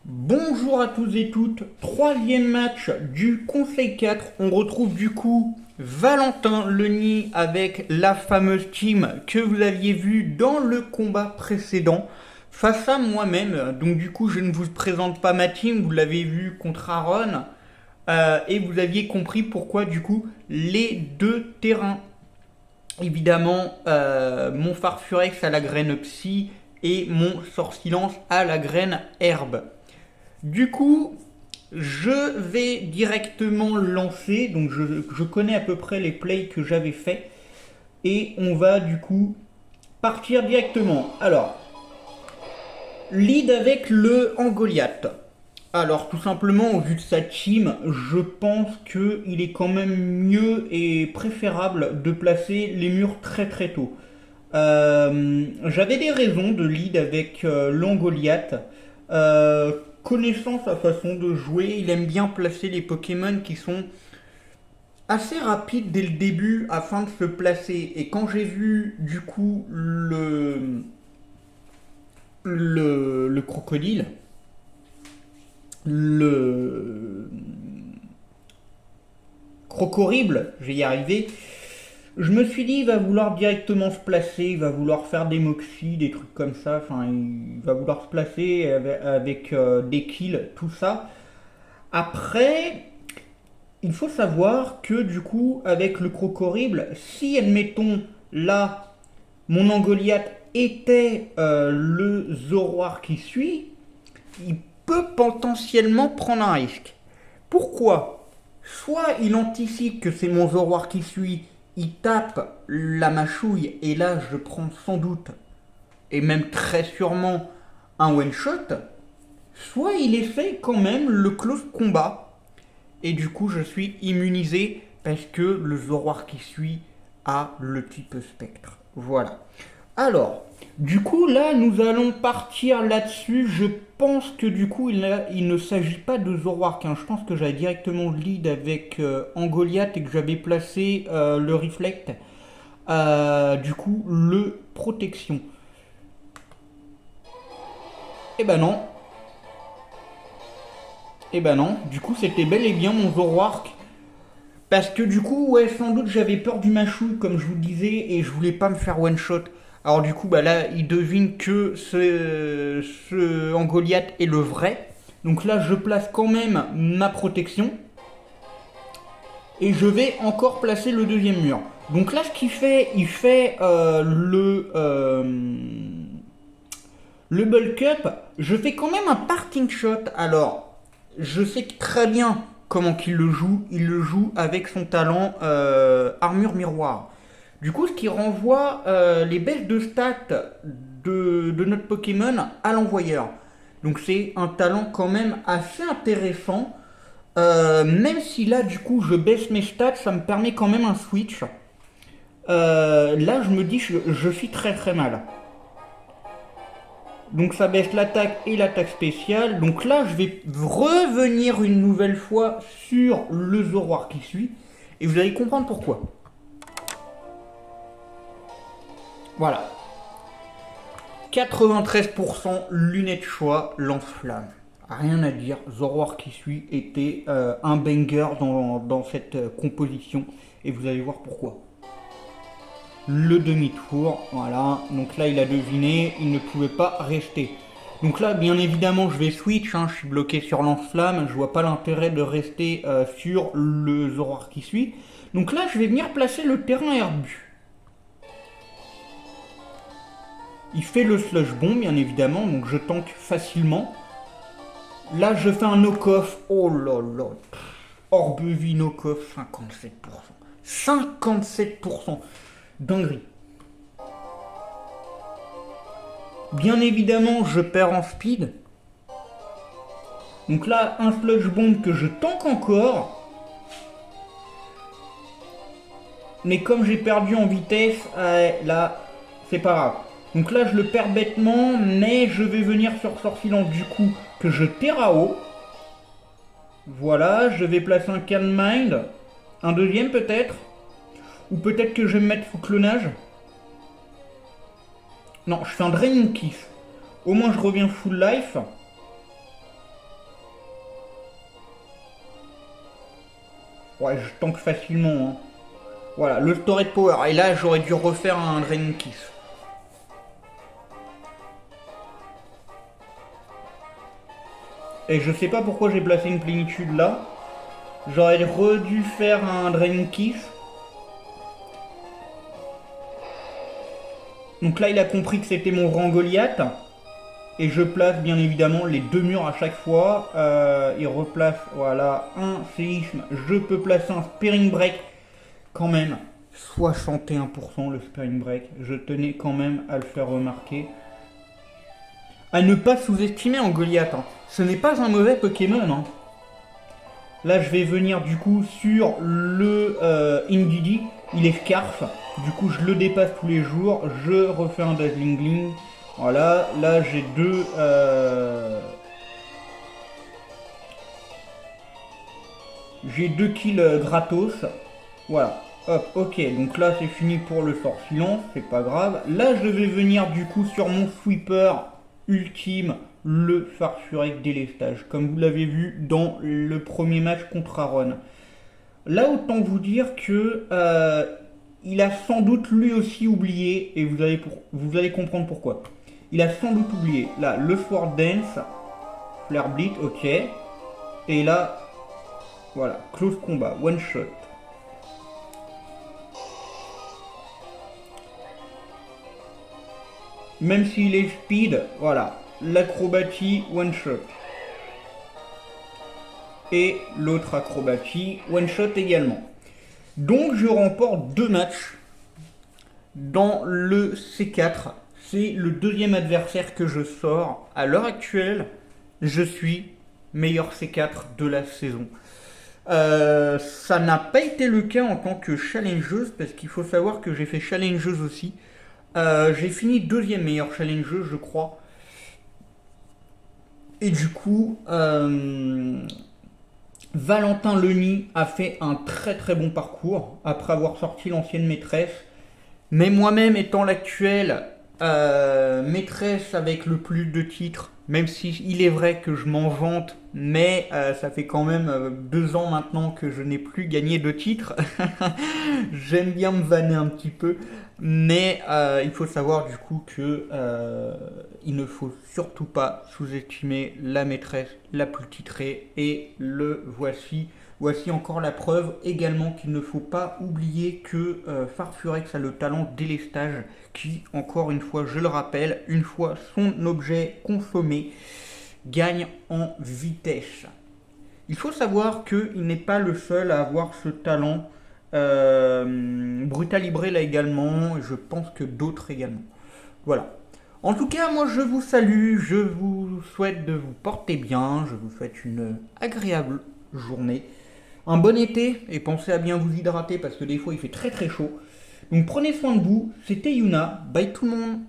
Bonjour à tous et toutes, troisième match du Conseil 4. On retrouve du coup Valentin Leni avec la fameuse team que vous aviez vue dans le combat précédent face à moi-même. Donc du coup je ne vous présente pas ma team, vous l'avez vu contre Aaron et vous aviez compris pourquoi du coup les deux terrains. Évidemment mon Farfurex à la graine Psy et mon Sort-Silence à la graine Herbe. Du coup, je vais directement lancer, donc je connais à peu près les plays que j'avais fait, et on va du coup partir directement. Alors, lead avec le Angoliath. Alors, tout simplement, au vu de sa team, je pense qu'il est quand même mieux et préférable de placer les murs très très tôt. J'avais des raisons de lead avec l'Angoliath. Connaissant sa façon de jouer, il aime bien placer les Pokémon qui sont assez rapides dès le début afin de se placer. Et quand j'ai vu du coup le crocodile, le crocorible, je vais y arriver, je me suis dit, il va vouloir directement se placer, il va vouloir faire des moxies, des trucs comme ça, enfin, il va vouloir se placer avec des kills, tout ça. Après, il faut savoir que du coup, avec le crocorible, si admettons là, mon Angoliath était le Zoroark qui suit, il peut potentiellement prendre un risque. Pourquoi? Soit il anticipe que c'est mon Zoroark qui suit, il tape la mâchouille et là je prends sans doute et même très sûrement un one shot, soit il essaie quand même le close combat et du coup je suis immunisé parce que le Zoroark qui suit a le type spectre. Voilà. Alors, du coup là nous allons partir là-dessus. Je pense que du coup il ne s'agit pas de Zoroark, hein. Je pense que j'avais directement lead avec Angoliath et que j'avais placé le Reflect. Du coup le protection. Eh ben non. Eh ben non. Du coup c'était bel et bien mon Zoroark. Parce que du coup, ouais, sans doute j'avais peur du machouille, comme je vous le disais, et je voulais pas me faire one shot. Alors du coup, bah là, il devine que ce Angoliath est le vrai. Donc là, je place quand même ma protection. Et je vais encore placer le deuxième mur. Donc là, ce qu'il fait, il fait le bulk up. Je fais quand même un parting shot. Alors, je sais très bien comment qu'il le joue. Il le joue avec son talent armure miroir. Du coup, ce qui renvoie les baisses de stats de notre Pokémon à l'envoyeur. Donc c'est un talent quand même assez intéressant. Même si là, du coup, je baisse mes stats, ça me permet quand même un switch. Là, je me dis, je suis très très mal. Donc ça baisse l'attaque et l'attaque spéciale. Donc là, je vais revenir une nouvelle fois sur le Zoroark qui suit. Et vous allez comprendre pourquoi. Voilà. 93% lunettes choix, lance-flamme. Rien à dire, Zoroark qui suit était un banger dans cette composition. Et vous allez voir pourquoi. Le demi-tour, voilà. Donc là, il a deviné, il ne pouvait pas rester. Donc là, bien évidemment, je vais switch, hein, je suis bloqué sur lance-flamme, je vois pas l'intérêt de rester sur le Zoroark qui suit. Donc là, je vais venir placer le terrain herbu. Il fait le slush bomb, bien évidemment, donc je tank facilement. Là, je fais un knock-off. Oh là là. Orbevie knock-off, 57%. 57%. Dinguerie. Bien évidemment, je perds en speed. Donc là, un sludge bomb que je tank encore. Mais comme j'ai perdu en vitesse, là, c'est pas grave. Donc là, je le perds bêtement, mais je vais venir sur Sort-Silence du coup, que je terre haut. Voilà, je vais placer un Can Mind. Un deuxième peut-être. Ou peut-être que je vais me mettre sous clonage. Non, je fais un Draining Kiss. Au moins je reviens full life. Ouais, je tank facilement. Hein. Voilà, le storage power. Et là, j'aurais dû refaire un Drain Kiss. Et je sais pas pourquoi j'ai placé une plénitude là. J'aurais dû faire un Drain Kiss. Donc là, il a compris que c'était mon rang Goliath. Et je place bien évidemment les deux murs à chaque fois. Il replace, voilà, un séisme. Je peux placer un Spearing Break. Quand même, 61% le Spearing Break. Je tenais quand même à le faire remarquer. À ne pas sous-estimer en Goliath. Hein. Ce n'est pas un mauvais Pokémon. Hein. Là, je vais venir du coup sur le Indeedee. Il est Scarf. Du coup, je le dépasse tous les jours. Je refais un Dazzling Gleam. Voilà. Là, j'ai deux... J'ai deux kills gratos. Voilà. Hop, ok. Donc là, c'est fini pour le sort silence. C'est pas grave. Là, je vais venir du coup sur mon sweeper ultime, le Farfurek délestage, comme vous l'avez vu dans le premier match contre Aaron. Là, autant vous dire que il a sans doute lui aussi oublié, et vous allez comprendre pourquoi. Il a sans doute oublié. Là, le Sword Dance, Flare Blitz, ok. Et là, voilà, Close Combat, One Shot. Même s'il est speed, voilà, l'acrobatie one shot. Et l'autre acrobatie one shot également. Donc je remporte deux matchs dans le C4. C'est le deuxième adversaire que je sors. À l'heure actuelle, je suis meilleur C4 de la saison. Ça n'a pas été le cas en tant que challengeuse, parce qu'il faut savoir que j'ai fait challengeuse aussi. J'ai fini deuxième meilleur challengeuse, je crois. Et du coup, Valentin Leny a fait un très très bon parcours après avoir sorti l'ancienne maîtresse. Mais moi-même étant l'actuelle maîtresse avec le plus de titres, même si il est vrai que je m'en vante, mais ça fait quand même 2 ans maintenant que je n'ai plus gagné de titres. J'aime bien me vanner un petit peu, mais il faut savoir du coup que il ne faut surtout pas sous-estimer la maîtresse la plus titrée, et le voici. Voici encore la preuve également qu'il ne faut pas oublier que Farfurex a le talent délestage qui, encore une fois, je le rappelle, une fois son objet consommé, gagne en vitesse. Il faut savoir qu'il n'est pas le seul à avoir ce talent. Brutal Libre l'a également, et je pense que d'autres également. Voilà. En tout cas, moi je vous salue, je vous souhaite de vous porter bien, je vous souhaite une agréable journée. Un bon été, et pensez à bien vous hydrater parce que des fois il fait très très chaud. Donc prenez soin de vous, c'était Yuna, bye tout le monde.